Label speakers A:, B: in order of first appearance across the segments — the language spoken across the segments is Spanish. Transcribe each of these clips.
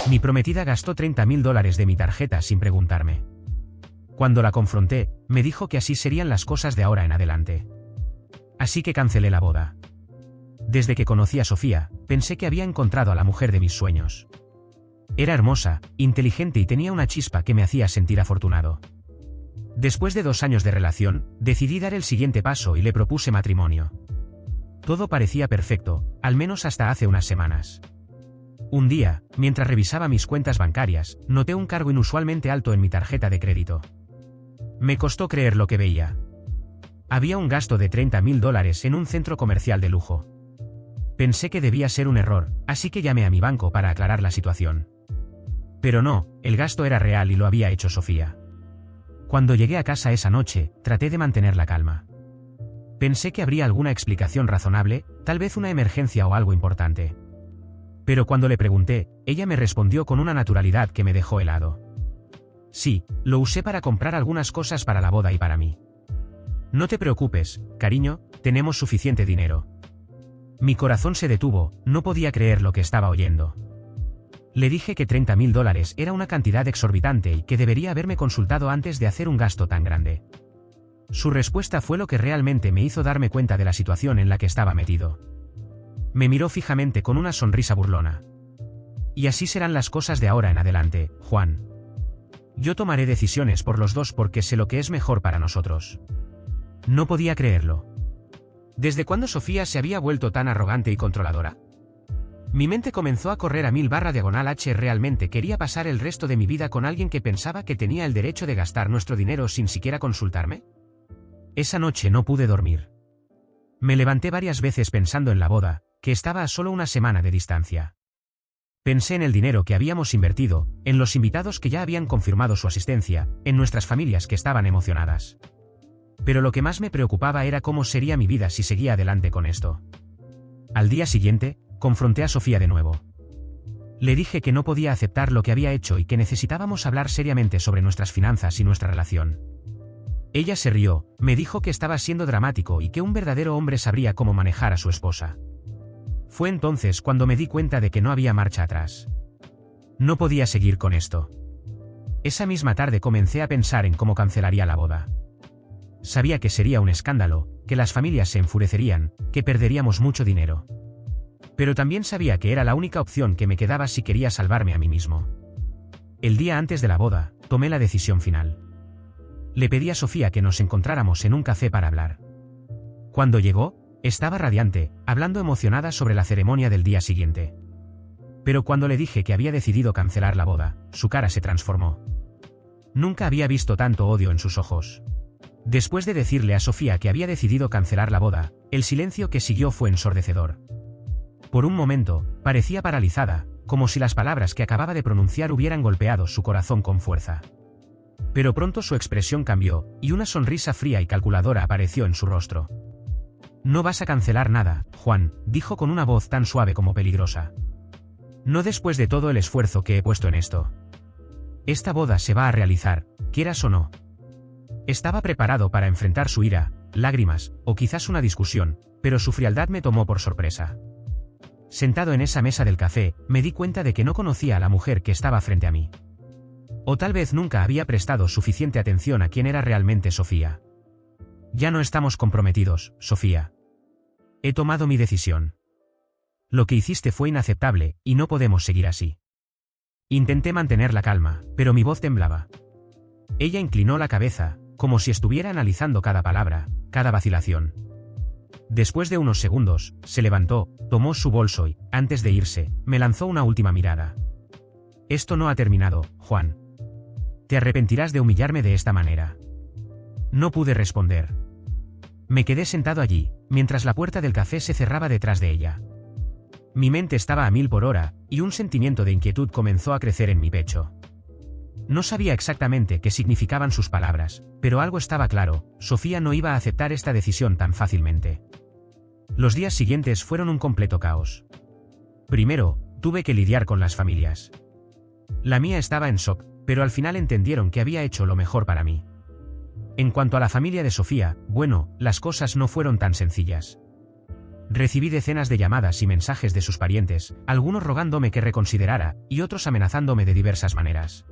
A: Mi prometida gastó $30.000 de mi tarjeta sin preguntarme. Cuando la confronté, me dijo que así serían las cosas de ahora en adelante. Así que cancelé la boda. Desde que conocí a Sofía, pensé que había encontrado a la mujer de mis sueños. Era hermosa, inteligente y tenía una chispa que me hacía sentir afortunado. Después de 2 años de relación, decidí dar el siguiente paso y le propuse matrimonio. Todo parecía perfecto, al menos hasta hace unas semanas. Un día, mientras revisaba mis cuentas bancarias, noté un cargo inusualmente alto en mi tarjeta de crédito. Me costó creer lo que veía. Había un gasto de $30.000 en un centro comercial de lujo. Pensé que debía ser un error, así que llamé a mi banco para aclarar la situación. Pero no, el gasto era real y lo había hecho Sofía. Cuando llegué a casa esa noche, traté de mantener la calma. Pensé que habría alguna explicación razonable, tal vez una emergencia o algo importante. Pero cuando le pregunté, ella me respondió con una naturalidad que me dejó helado. Sí, lo usé para comprar algunas cosas para la boda y para mí. No te preocupes, cariño, tenemos suficiente dinero. Mi corazón se detuvo, no podía creer lo que estaba oyendo. Le dije que $30.000 era una cantidad exorbitante y que debería haberme consultado antes de hacer un gasto tan grande. Su respuesta fue lo que realmente me hizo darme cuenta de la situación en la que estaba metido. Me miró fijamente con una sonrisa burlona. Y así serán las cosas de ahora en adelante, Juan. Yo tomaré decisiones por los dos porque sé lo que es mejor para nosotros. No podía creerlo. ¿Desde cuándo Sofía se había vuelto tan arrogante y controladora? Mi mente comenzó a correr a 1000/H. ¿Realmente quería pasar el resto de mi vida con alguien que pensaba que tenía el derecho de gastar nuestro dinero sin siquiera consultarme? Esa noche no pude dormir. Me levanté varias veces pensando en la boda, que estaba a solo una semana de distancia. Pensé en el dinero que habíamos invertido, en los invitados que ya habían confirmado su asistencia, en nuestras familias que estaban emocionadas. Pero lo que más me preocupaba era cómo sería mi vida si seguía adelante con esto. Al día siguiente, confronté a Sofía de nuevo. Le dije que no podía aceptar lo que había hecho y que necesitábamos hablar seriamente sobre nuestras finanzas y nuestra relación. Ella se rió, me dijo que estaba siendo dramático y que un verdadero hombre sabría cómo manejar a su esposa. Fue entonces cuando me di cuenta de que no había marcha atrás. No podía seguir con esto. Esa misma tarde comencé a pensar en cómo cancelaría la boda. Sabía que sería un escándalo, que las familias se enfurecerían, que perderíamos mucho dinero. Pero también sabía que era la única opción que me quedaba si quería salvarme a mí mismo. El día antes de la boda, tomé la decisión final. Le pedí a Sofía que nos encontráramos en un café para hablar. Cuando llegó, estaba radiante, hablando emocionada sobre la ceremonia del día siguiente. Pero cuando le dije que había decidido cancelar la boda, su cara se transformó. Nunca había visto tanto odio en sus ojos. Después de decirle a Sofía que había decidido cancelar la boda, el silencio que siguió fue ensordecedor. Por un momento, parecía paralizada, como si las palabras que acababa de pronunciar hubieran golpeado su corazón con fuerza. Pero pronto su expresión cambió, y una sonrisa fría y calculadora apareció en su rostro. No vas a cancelar nada, Juan, dijo con una voz tan suave como peligrosa. No después de todo el esfuerzo que he puesto en esto. Esta boda se va a realizar, quieras o no. Estaba preparado para enfrentar su ira, lágrimas, o quizás una discusión, pero su frialdad me tomó por sorpresa. Sentado en esa mesa del café, me di cuenta de que no conocía a la mujer que estaba frente a mí. O tal vez nunca había prestado suficiente atención a quién era realmente Sofía. Ya no estamos comprometidos, Sofía. He tomado mi decisión. Lo que hiciste fue inaceptable, y no podemos seguir así. Intenté mantener la calma, pero mi voz temblaba. Ella inclinó la cabeza, como si estuviera analizando cada palabra, cada vacilación. Después de unos segundos, se levantó, tomó su bolso y, antes de irse, me lanzó una última mirada. Esto no ha terminado, Juan. Te arrepentirás de humillarme de esta manera. No pude responder. Me quedé sentado allí, mientras la puerta del café se cerraba detrás de ella. Mi mente estaba a 1000 por hora, y un sentimiento de inquietud comenzó a crecer en mi pecho. No sabía exactamente qué significaban sus palabras, pero algo estaba claro, Sofía no iba a aceptar esta decisión tan fácilmente. Los días siguientes fueron un completo caos. Primero, tuve que lidiar con las familias. La mía estaba en shock, pero al final entendieron que había hecho lo mejor para mí. En cuanto a la familia de Sofía, bueno, las cosas no fueron tan sencillas. Recibí decenas de llamadas y mensajes de sus parientes, algunos rogándome que reconsiderara, y otros amenazándome de diversas maneras.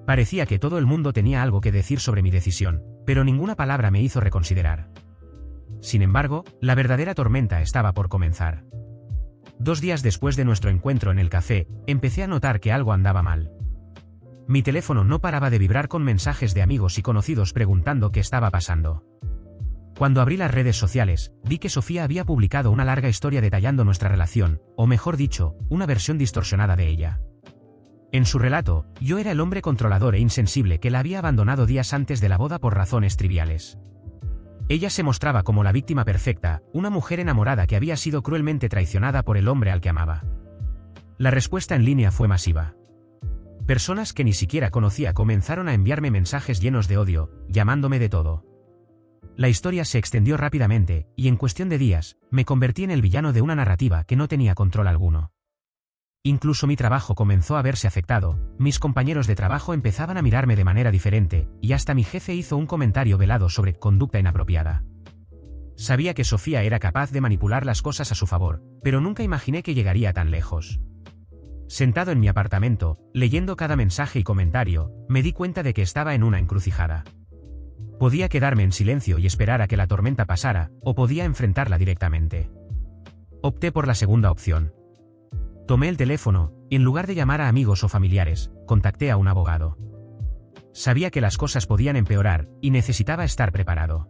A: Parecía que todo el mundo tenía algo que decir sobre mi decisión, pero ninguna palabra me hizo reconsiderar. Sin embargo, la verdadera tormenta estaba por comenzar. 2 días después de nuestro encuentro en el café, empecé a notar que algo andaba mal. Mi teléfono no paraba de vibrar con mensajes de amigos y conocidos preguntando qué estaba pasando. Cuando abrí las redes sociales, vi que Sofía había publicado una larga historia detallando nuestra relación, o mejor dicho, una versión distorsionada de ella. En su relato, yo era el hombre controlador e insensible que la había abandonado días antes de la boda por razones triviales. Ella se mostraba como la víctima perfecta, una mujer enamorada que había sido cruelmente traicionada por el hombre al que amaba. La respuesta en línea fue masiva. Personas que ni siquiera conocía comenzaron a enviarme mensajes llenos de odio, llamándome de todo. La historia se extendió rápidamente, y en cuestión de días, me convertí en el villano de una narrativa que no tenía control alguno. Incluso mi trabajo comenzó a verse afectado, mis compañeros de trabajo empezaban a mirarme de manera diferente, y hasta mi jefe hizo un comentario velado sobre conducta inapropiada. Sabía que Sofía era capaz de manipular las cosas a su favor, pero nunca imaginé que llegaría tan lejos. Sentado en mi apartamento, leyendo cada mensaje y comentario, me di cuenta de que estaba en una encrucijada. Podía quedarme en silencio y esperar a que la tormenta pasara, o podía enfrentarla directamente. Opté por la segunda opción. Tomé el teléfono, y en lugar de llamar a amigos o familiares, contacté a un abogado. Sabía que las cosas podían empeorar, y necesitaba estar preparado.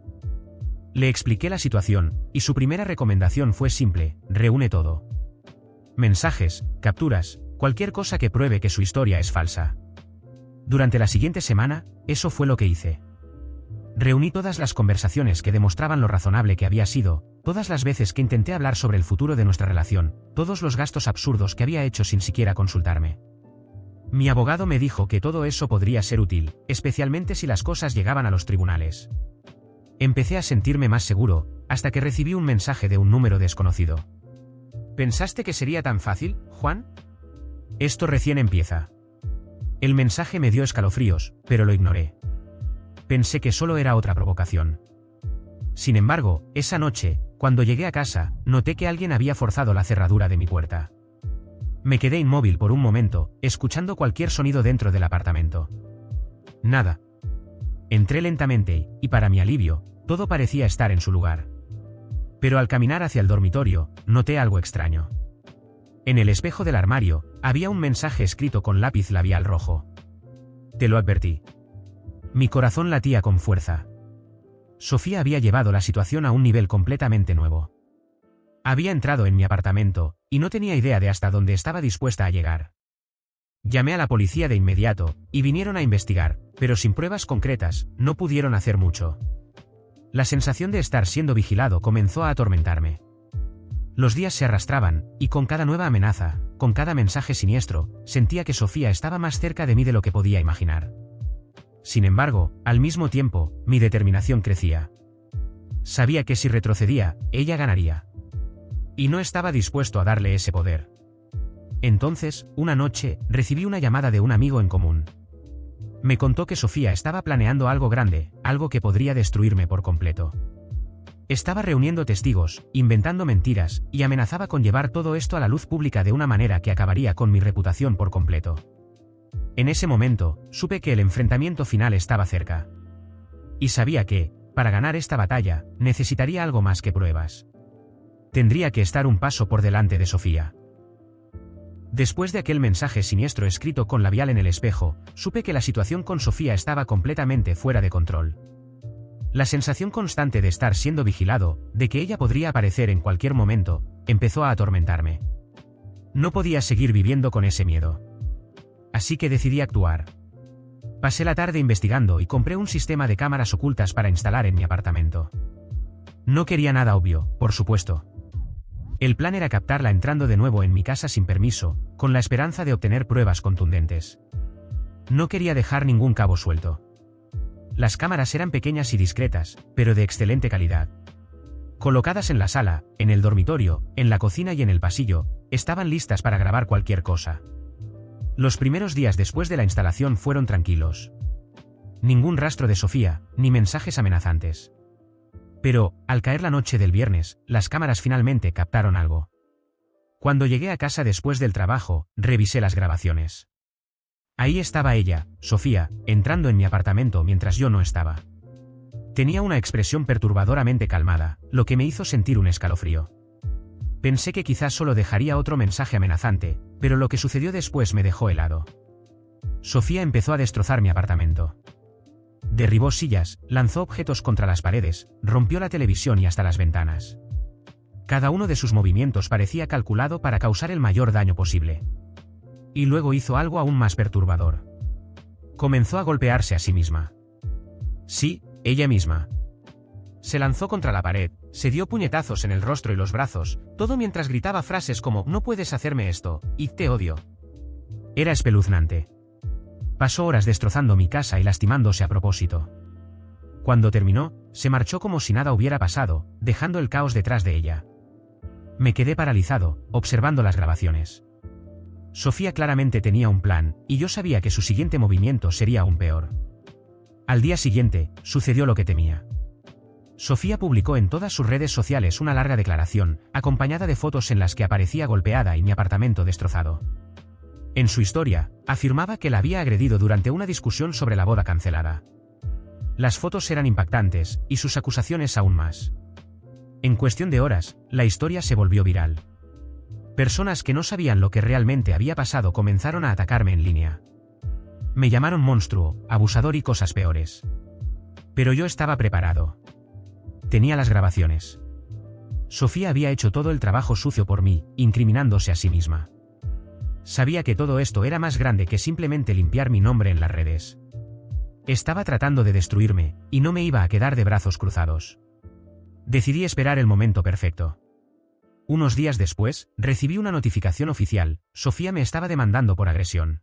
A: Le expliqué la situación, y su primera recomendación fue simple: reúne todo. Mensajes, capturas, cualquier cosa que pruebe que su historia es falsa. Durante la siguiente semana, eso fue lo que hice. Reuní todas las conversaciones que demostraban lo razonable que había sido, todas las veces que intenté hablar sobre el futuro de nuestra relación, todos los gastos absurdos que había hecho sin siquiera consultarme. Mi abogado me dijo que todo eso podría ser útil, especialmente si las cosas llegaban a los tribunales. Empecé a sentirme más seguro, hasta que recibí un mensaje de un número desconocido. ¿Pensaste que sería tan fácil, Juan? Esto recién empieza. El mensaje me dio escalofríos, pero lo ignoré. Pensé que solo era otra provocación. Sin embargo, esa noche, cuando llegué a casa, noté que alguien había forzado la cerradura de mi puerta. Me quedé inmóvil por un momento, escuchando cualquier sonido dentro del apartamento. Nada. Entré lentamente y, para mi alivio, todo parecía estar en su lugar. Pero al caminar hacia el dormitorio, noté algo extraño. En el espejo del armario, había un mensaje escrito con lápiz labial rojo. Te lo advertí. Mi corazón latía con fuerza. Sofía había llevado la situación a un nivel completamente nuevo. Había entrado en mi apartamento, y no tenía idea de hasta dónde estaba dispuesta a llegar. Llamé a la policía de inmediato, y vinieron a investigar, pero sin pruebas concretas, no pudieron hacer mucho. La sensación de estar siendo vigilado comenzó a atormentarme. Los días se arrastraban, y con cada nueva amenaza, con cada mensaje siniestro, sentía que Sofía estaba más cerca de mí de lo que podía imaginar. Sin embargo, al mismo tiempo, mi determinación crecía. Sabía que si retrocedía, ella ganaría. Y no estaba dispuesto a darle ese poder. Entonces, una noche, recibí una llamada de un amigo en común. Me contó que Sofía estaba planeando algo grande, algo que podría destruirme por completo. Estaba reuniendo testigos, inventando mentiras, y amenazaba con llevar todo esto a la luz pública de una manera que acabaría con mi reputación por completo. En ese momento, supe que el enfrentamiento final estaba cerca. Y sabía que, para ganar esta batalla, necesitaría algo más que pruebas. Tendría que estar un paso por delante de Sofía. Después de aquel mensaje siniestro escrito con labial en el espejo, supe que la situación con Sofía estaba completamente fuera de control. La sensación constante de estar siendo vigilado, de que ella podría aparecer en cualquier momento, empezó a atormentarme. No podía seguir viviendo con ese miedo. Así que decidí actuar. Pasé la tarde investigando y compré un sistema de cámaras ocultas para instalar en mi apartamento. No quería nada obvio, por supuesto. El plan era captarla entrando de nuevo en mi casa sin permiso, con la esperanza de obtener pruebas contundentes. No quería dejar ningún cabo suelto. Las cámaras eran pequeñas y discretas, pero de excelente calidad. Colocadas en la sala, en el dormitorio, en la cocina y en el pasillo, estaban listas para grabar cualquier cosa. Los primeros días después de la instalación fueron tranquilos. Ningún rastro de Sofía, ni mensajes amenazantes. Pero, al caer la noche del viernes, las cámaras finalmente captaron algo. Cuando llegué a casa después del trabajo, revisé las grabaciones. Ahí estaba ella, Sofía, entrando en mi apartamento mientras yo no estaba. Tenía una expresión perturbadoramente calmada, lo que me hizo sentir un escalofrío. Pensé que quizás solo dejaría otro mensaje amenazante, pero lo que sucedió después me dejó helado. Sofía empezó a destrozar mi apartamento. Derribó sillas, lanzó objetos contra las paredes, rompió la televisión y hasta las ventanas. Cada uno de sus movimientos parecía calculado para causar el mayor daño posible. Y luego hizo algo aún más perturbador. Comenzó a golpearse a sí misma. Sí, ella misma. Se lanzó contra la pared, se dio puñetazos en el rostro y los brazos, todo mientras gritaba frases como «No puedes hacerme esto» y «Te odio». Era espeluznante. Pasó horas destrozando mi casa y lastimándose a propósito. Cuando terminó, se marchó como si nada hubiera pasado, dejando el caos detrás de ella. Me quedé paralizado, observando las grabaciones. Sofía claramente tenía un plan, y yo sabía que su siguiente movimiento sería aún peor. Al día siguiente, sucedió lo que temía. Sofía publicó en todas sus redes sociales una larga declaración, acompañada de fotos en las que aparecía golpeada y mi apartamento destrozado. En su historia, afirmaba que la había agredido durante una discusión sobre la boda cancelada. Las fotos eran impactantes, y sus acusaciones aún más. En cuestión de horas, la historia se volvió viral. Personas que no sabían lo que realmente había pasado comenzaron a atacarme en línea. Me llamaron monstruo, abusador y cosas peores. Pero yo estaba preparado. Tenía las grabaciones. Sofía había hecho todo el trabajo sucio por mí, incriminándose a sí misma. Sabía que todo esto era más grande que simplemente limpiar mi nombre en las redes. Estaba tratando de destruirme, y no me iba a quedar de brazos cruzados. Decidí esperar el momento perfecto. Unos días después, recibí una notificación oficial: Sofía me estaba demandando por agresión.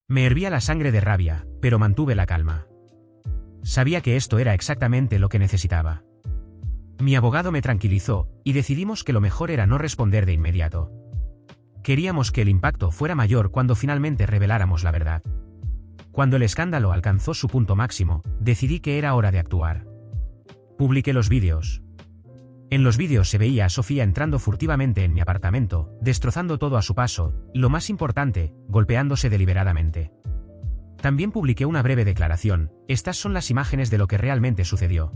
A: Me hervía la sangre de rabia, pero mantuve la calma. Sabía que esto era exactamente lo que necesitaba. Mi abogado me tranquilizó, y decidimos que lo mejor era no responder de inmediato. Queríamos que el impacto fuera mayor cuando finalmente reveláramos la verdad. Cuando el escándalo alcanzó su punto máximo, decidí que era hora de actuar. Publiqué los vídeos. En los vídeos se veía a Sofía entrando furtivamente en mi apartamento, destrozando todo a su paso, y lo más importante, golpeándose deliberadamente. También publiqué una breve declaración: estas son las imágenes de lo que realmente sucedió.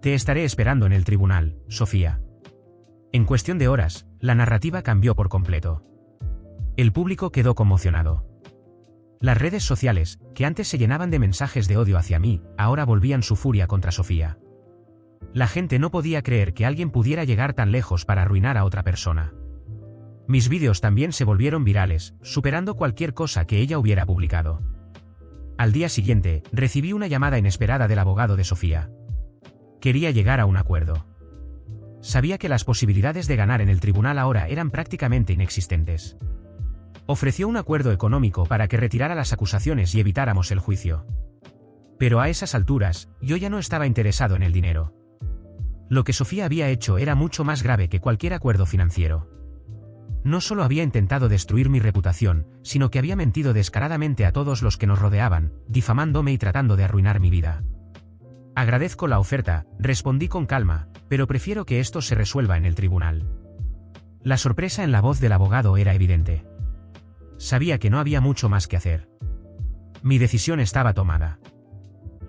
A: Te estaré esperando en el tribunal, Sofía. En cuestión de horas, la narrativa cambió por completo. El público quedó conmocionado. Las redes sociales, que antes se llenaban de mensajes de odio hacia mí, ahora volvían su furia contra Sofía. La gente no podía creer que alguien pudiera llegar tan lejos para arruinar a otra persona. Mis vídeos también se volvieron virales, superando cualquier cosa que ella hubiera publicado. Al día siguiente, recibí una llamada inesperada del abogado de Sofía. Quería llegar a un acuerdo. Sabía que las posibilidades de ganar en el tribunal ahora eran prácticamente inexistentes. Ofreció un acuerdo económico para que retirara las acusaciones y evitáramos el juicio. Pero a esas alturas, yo ya no estaba interesado en el dinero. Lo que Sofía había hecho era mucho más grave que cualquier acuerdo financiero. No solo había intentado destruir mi reputación, sino que había mentido descaradamente a todos los que nos rodeaban, difamándome y tratando de arruinar mi vida. Agradezco la oferta, respondí con calma, pero prefiero que esto se resuelva en el tribunal. La sorpresa en la voz del abogado era evidente. Sabía que no había mucho más que hacer. Mi decisión estaba tomada.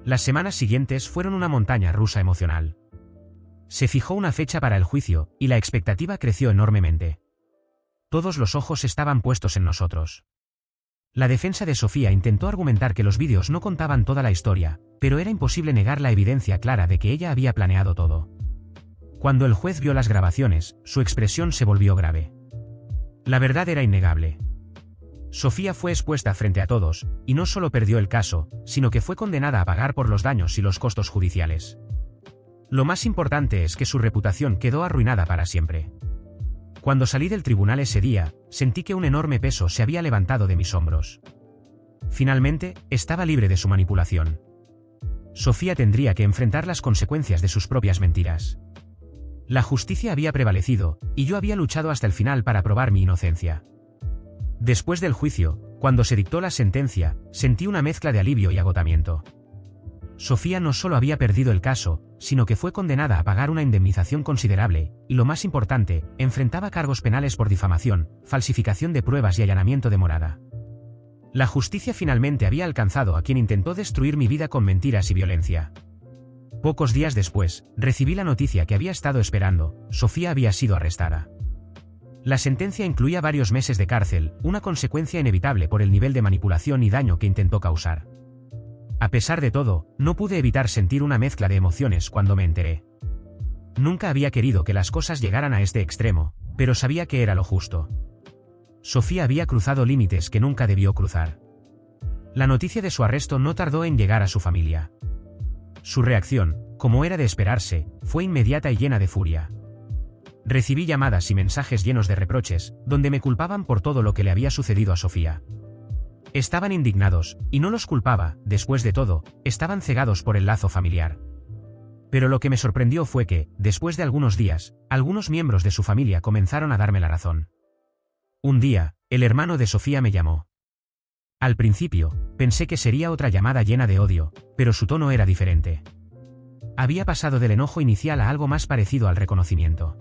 A: Las semanas siguientes fueron una montaña rusa emocional. Se fijó una fecha para el juicio, y la expectativa creció enormemente. Todos los ojos estaban puestos en nosotros. La defensa de Sofía intentó argumentar que los vídeos no contaban toda la historia, pero era imposible negar la evidencia clara de que ella había planeado todo. Cuando el juez vio las grabaciones, su expresión se volvió grave. La verdad era innegable. Sofía fue expuesta frente a todos, y no solo perdió el caso, sino que fue condenada a pagar por los daños y los costos judiciales. Lo más importante es que su reputación quedó arruinada para siempre. Cuando salí del tribunal ese día, sentí que un enorme peso se había levantado de mis hombros. Finalmente, estaba libre de su manipulación. Sofía tendría que enfrentar las consecuencias de sus propias mentiras. La justicia había prevalecido, y yo había luchado hasta el final para probar mi inocencia. Después del juicio, cuando se dictó la sentencia, sentí una mezcla de alivio y agotamiento. Sofía no solo había perdido el caso, sino que fue condenada a pagar una indemnización considerable, y lo más importante, enfrentaba cargos penales por difamación, falsificación de pruebas y allanamiento de morada. La justicia finalmente había alcanzado a quien intentó destruir mi vida con mentiras y violencia. Pocos días después, recibí la noticia que había estado esperando: Sofía había sido arrestada. La sentencia incluía varios meses de cárcel, una consecuencia inevitable por el nivel de manipulación y daño que intentó causar. A pesar de todo, no pude evitar sentir una mezcla de emociones cuando me enteré. Nunca había querido que las cosas llegaran a este extremo, pero sabía que era lo justo. Sofía había cruzado límites que nunca debió cruzar. La noticia de su arresto no tardó en llegar a su familia. Su reacción, como era de esperarse, fue inmediata y llena de furia. Recibí llamadas y mensajes llenos de reproches, donde me culpaban por todo lo que le había sucedido a Sofía. Estaban indignados, y no los culpaba, después de todo, estaban cegados por el lazo familiar. Pero lo que me sorprendió fue que, después de algunos días, algunos miembros de su familia comenzaron a darme la razón. Un día, el hermano de Sofía me llamó. Al principio, pensé que sería otra llamada llena de odio, pero su tono era diferente. Había pasado del enojo inicial a algo más parecido al reconocimiento.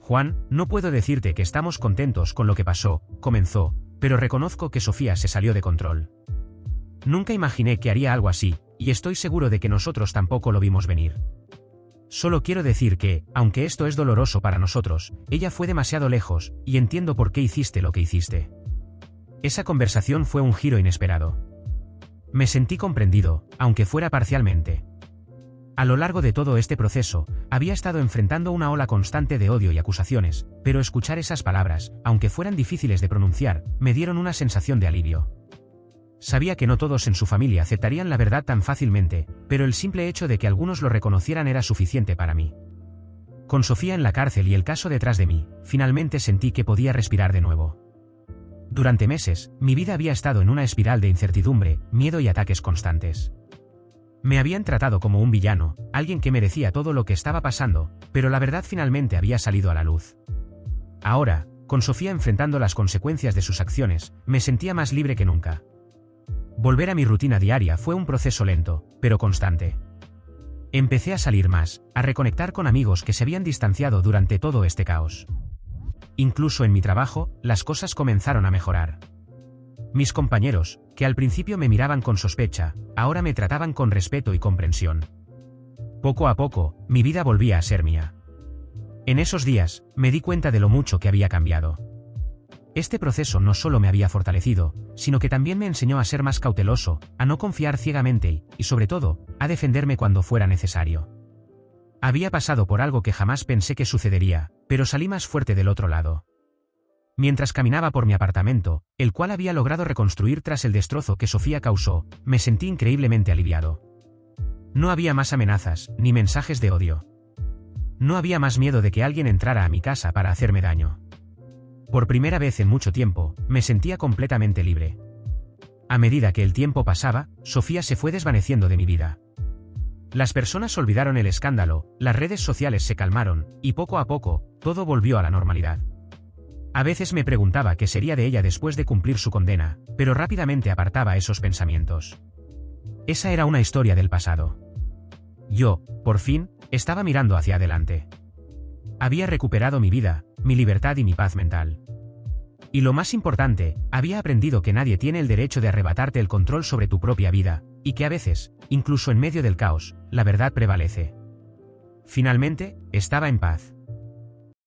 A: Juan, no puedo decirte que estamos contentos con lo que pasó, comenzó, pero reconozco que Sofía se salió de control. Nunca imaginé que haría algo así, y estoy seguro de que nosotros tampoco lo vimos venir. Solo quiero decir que, aunque esto es doloroso para nosotros, ella fue demasiado lejos, y entiendo por qué hiciste lo que hiciste. Esa conversación fue un giro inesperado. Me sentí comprendido, aunque fuera parcialmente. A lo largo de todo este proceso, había estado enfrentando una ola constante de odio y acusaciones, pero escuchar esas palabras, aunque fueran difíciles de pronunciar, me dieron una sensación de alivio. Sabía que no todos en su familia aceptarían la verdad tan fácilmente, pero el simple hecho de que algunos lo reconocieran era suficiente para mí. Con Sofía en la cárcel y el caso detrás de mí, finalmente sentí que podía respirar de nuevo. Durante meses, mi vida había estado en una espiral de incertidumbre, miedo y ataques constantes. Me habían tratado como un villano, alguien que merecía todo lo que estaba pasando, pero la verdad finalmente había salido a la luz. Ahora, con Sofía enfrentando las consecuencias de sus acciones, me sentía más libre que nunca. Volver a mi rutina diaria fue un proceso lento, pero constante. Empecé a salir más, a reconectar con amigos que se habían distanciado durante todo este caos. Incluso en mi trabajo, las cosas comenzaron a mejorar. Mis compañeros, que al principio me miraban con sospecha, ahora me trataban con respeto y comprensión. Poco a poco, mi vida volvía a ser mía. En esos días, me di cuenta de lo mucho que había cambiado. Este proceso no solo me había fortalecido, sino que también me enseñó a ser más cauteloso, a no confiar ciegamente y, sobre todo, a defenderme cuando fuera necesario. Había pasado por algo que jamás pensé que sucedería, pero salí más fuerte del otro lado. Mientras caminaba por mi apartamento, el cual había logrado reconstruir tras el destrozo que Sofía causó, me sentí increíblemente aliviado. No había más amenazas, ni mensajes de odio. No había más miedo de que alguien entrara a mi casa para hacerme daño. Por primera vez en mucho tiempo, me sentía completamente libre. A medida que el tiempo pasaba, Sofía se fue desvaneciendo de mi vida. Las personas olvidaron el escándalo, las redes sociales se calmaron, y poco a poco, todo volvió a la normalidad. A veces me preguntaba qué sería de ella después de cumplir su condena, pero rápidamente apartaba esos pensamientos. Esa era una historia del pasado. Yo, por fin, estaba mirando hacia adelante. Había recuperado mi vida, mi libertad y mi paz mental. Y lo más importante, había aprendido que nadie tiene el derecho de arrebatarte el control sobre tu propia vida, y que a veces, incluso en medio del caos, la verdad prevalece. Finalmente, estaba en paz.